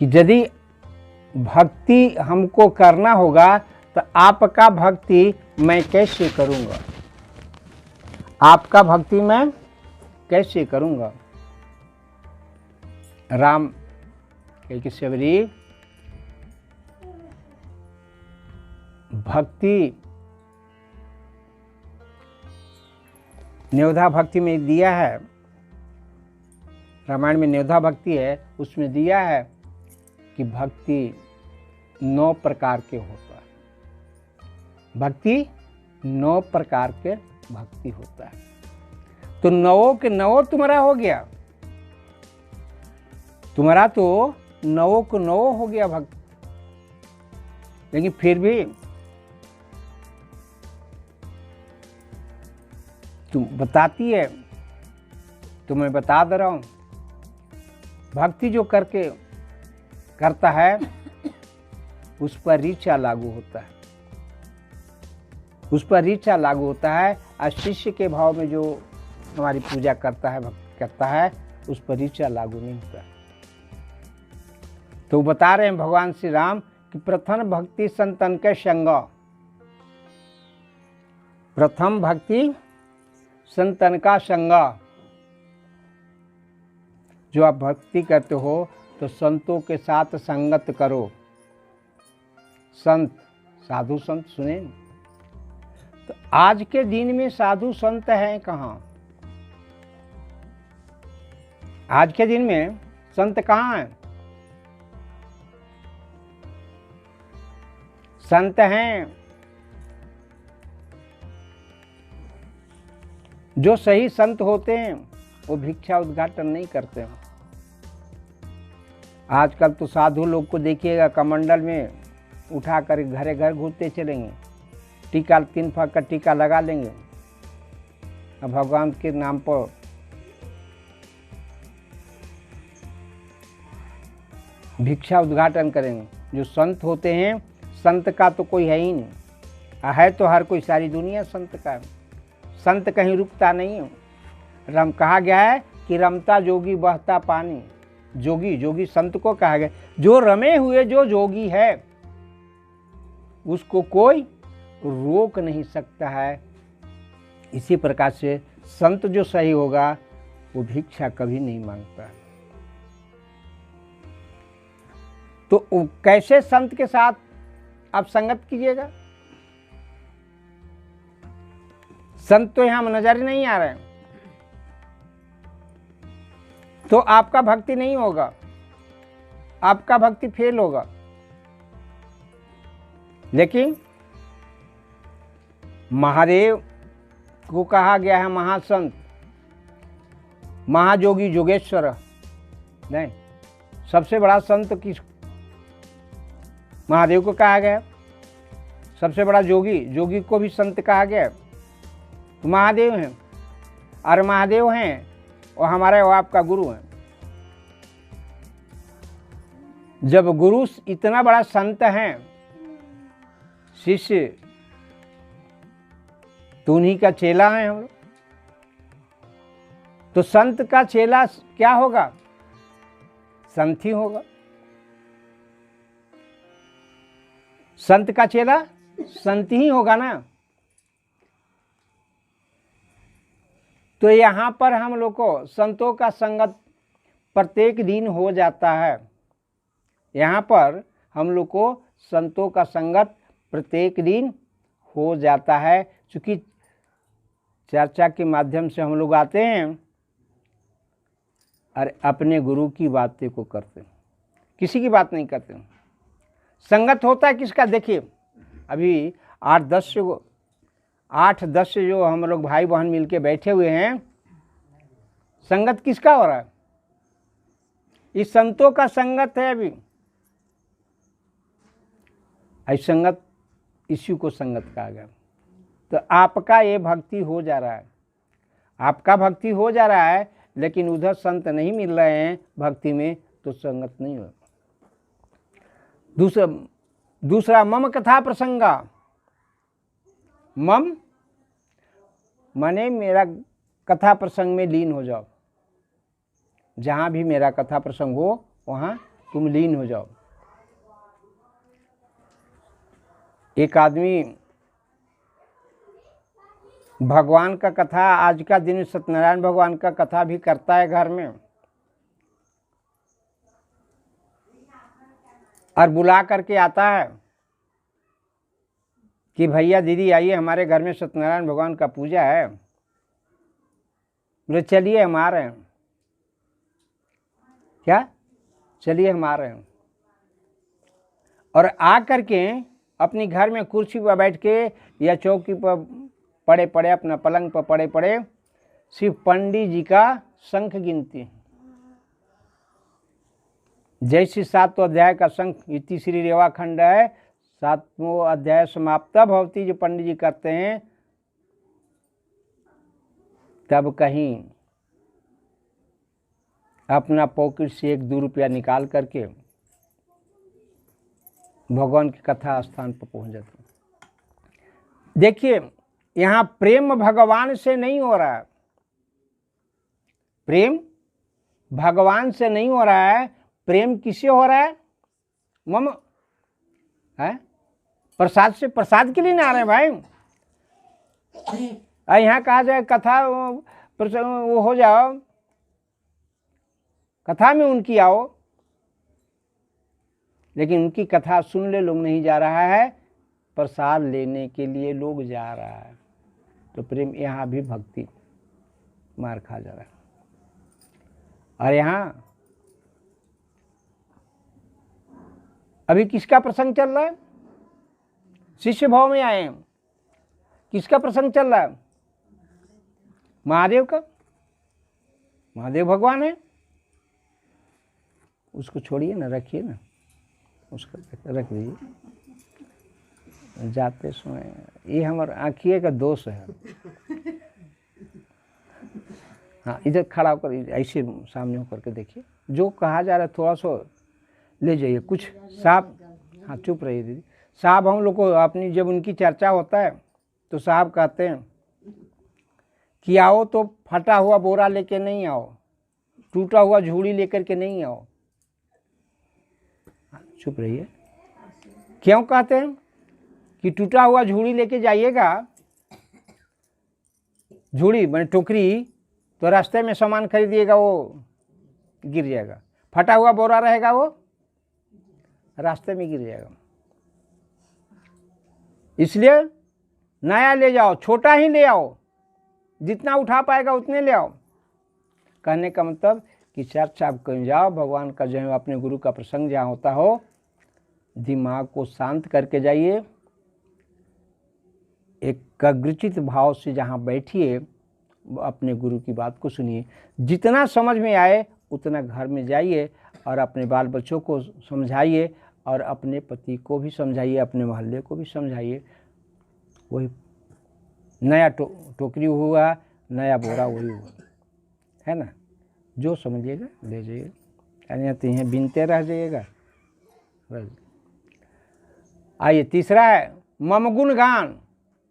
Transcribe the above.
कि यदि भक्ति हमको करना होगा तो आपका भक्ति मैं कैसे करूंगा, आपका भक्ति मैं कैसे करूंगा। राम कि शबरी भक्ति न्योधा भक्ति में दिया है, रामायण में न्योधा भक्ति है, उसमें दिया है कि भक्ति 9 प्रकार के होता है। भक्ति 9 प्रकार के भक्ति होता है। तो 9 के 9 तुम्हारा हो गया, तुम्हारा तो 9 को 9 हो गया भक्ति। लेकिन फिर भी तुम बताती है, तो मैं बता दे रहा हूं, भक्ति जो करता है उस पर ऋचा लागू होता है, उस पर ऋचा लागू होता है। और शिष्य के भाव में जो हमारी पूजा करता है, भक्ति करता है, उस पर ऋचा लागू नहीं होता है। तो बता रहे हैं भगवान श्री राम कि प्रथम भक्ति संतन के संग, प्रथम भक्ति संतन का संग। जो आप भक्ति करते हो तो संतों के साथ संगत करो। संत, साधु संत सुने। तो आज के दिन में साधु संत हैं कहाँ? आज के दिन में संत कहाँ हैं? संत हैं जो सही संत होते हैं, वो भिक्षा उद्घाटन नहीं करते हैं। आजकल तो साधु लोग को देखिएगा कमंडल में उठाकर घरे घर घूमते चलेंगे, टीका 3 फाक का टीका लगा लेंगे, अब भगवान के नाम पर भिक्षा उद्घाटन करेंगे। जो संत होते हैं, संत का तो कोई है ही नहीं, है तो हर कोई, सारी दुनिया संत का है। संत कहीं रुकता नहीं है। कहा गया है कि रमता जोगी बहता पानी। जोगी, जोगी संत को कहा गया। जो रमे हुए जो जोगी है उसको कोई रोक नहीं सकता है। इसी प्रकार से संत जो सही होगा वो भिक्षा कभी नहीं मांगता। तो कैसे संत के साथ आप संगत कीजिएगा? संत तो यहां नजर नहीं आ रहे हैं, तो आपका भक्ति नहीं होगा, आपका भक्ति फेल होगा। लेकिन महादेव को कहा गया है महासंत, महाजोगी, जोगेश्वर। नहीं, सबसे बड़ा संत किस? महादेव को कहा गया। सबसे बड़ा जोगी, जोगी को भी संत कहा गया। तो महादेव हैं, और महादेव हैं और हमारे वो आपका गुरु हैं। जब गुरु इतना बड़ा संत हैं, शिष्य तो उन्हीं का चेला है हम लोग। तो संत का चेला क्या होगा? संत ही होगा। संत का चेला संत ही होगा ना। तो यहाँ पर हम लोग को संतों का संगत प्रत्येक दिन हो जाता है। यहाँ पर हम लोग को संतों का संगत प्रत्येक दिन हो जाता है। चूँकि चर्चा के माध्यम से हम लोग आते हैं और अपने गुरु की बातें को करते हैं, किसी की बात नहीं करते हैं। संगत होता है किसका? देखिए, अभी 8-10 जो हम लोग भाई बहन मिलके बैठे हुए हैं, संगत किसका हो रहा है? इस संतों का संगत है। अभी ऐसी संगत, इसी को संगत कहा गया। तो आपका ये भक्ति हो जा रहा है, आपका भक्ति हो जा रहा है, लेकिन उधर संत नहीं मिल रहे हैं भक्ति में, तो संगत नहीं हो। दूसरा मम कथा प्रसंगा। मम माने मेरा कथा प्रसंग में लीन हो जाओ। जहाँ भी मेरा कथा प्रसंग हो वहाँ तुम लीन हो जाओ। एक आदमी भगवान का कथा, आज का दिन सत्यनारायण भगवान का कथा भी करता है घर में, और बुला करके आता है कि भैया दीदी आइए, हमारे घर में सत्यनारायण भगवान का पूजा है। बोले चलिए हम आ रहे हैं। क्या? चलिए हम आ रहे हैं। और आ करके अपनी घर में कुर्सी पर बैठ के या चौकी पर पड़े पड़े, अपना पलंग पर पड़े पड़े सिर्फ पंडित जी का शंख गिनती हैं। जैसे 7वां अध्याय का शंख इति श्री रेवा खंड है, 7वां अध्याय समाप्ता भवती जो पंडित जी करते हैं, तब कहीं अपना पॉकेट से 1-2 रुपया निकाल करके भगवान की कथा स्थान पर पहुंच जाते हैं। देखिए, यहां प्रेम भगवान से नहीं हो रहा है, प्रेम भगवान से नहीं हो रहा है, प्रेम किससे हो रहा है? मम है प्रसाद से। प्रसाद के लिए ना आ रहे भाई। यहाँ कहा जाए कथा वो हो जाओ, कथा में उनकी आओ, लेकिन उनकी कथा सुन ले लोग नहीं जा रहा है, प्रसाद लेने के लिए लोग जा रहा है। तो प्रेम यहाँ भी भक्ति मार खा जा रहा है। और यहाँ अभी किसका प्रसंग चल रहा है? शिष्य भाव में आए हैं। किसका प्रसंग चल रहा है? महादेव का। महादेव भगवान है, उसको छोड़िए ना, रखिए ना, उसको रख दीजिए। जाते समय ये हमारे आँखिए का दोष है। हाँ, इधर खड़ा होकर ऐसे सामने होकर के देखिए, जो कहा जा रहा है थोड़ा सा ले जाइए कुछ। साहब, हाँ चुप रहिए दीदी। साहब हम लोग को अपनी जब उनकी चर्चा होता है तो साहब कहते हैं कि आओ तो फटा हुआ बोरा लेके नहीं आओ, टूटा हुआ झूड़ी लेकर के नहीं आओ। चुप रहिए। क्यों कहते हैं कि टूटा हुआ झूड़ी लेके जाइएगा, झूड़ी मैंने टोकरी, तो रास्ते में सामान खरीदिएगा वो गिर जाएगा। फटा हुआ बोरा रहेगा वो रास्ते में गिर जाएगा। इसलिए नया ले जाओ, छोटा ही ले आओ, जितना उठा पाएगा उतने ले आओ। कहने का मतलब कि चर्च आप कहीं जाओ, भगवान का जो है अपने गुरु का प्रसंग जहाँ होता हो, दिमाग को शांत करके जाइए, एकाग्रचित भाव से जहाँ बैठिए, अपने गुरु की बात को सुनिए। जितना समझ में आए उतना घर में जाइए और अपने बाल बच्चों को समझाइए और अपने पति को भी समझाइए, अपने मोहल्ले को भी समझाइए। वही नया टोकरी हुआ, नया बोरा वही हुआ, है ना। जो समझिएगा ले जाइए, यानी तो यहाँ बिनते रह जाइएगा। आइए तीसरा है मम गुण गान।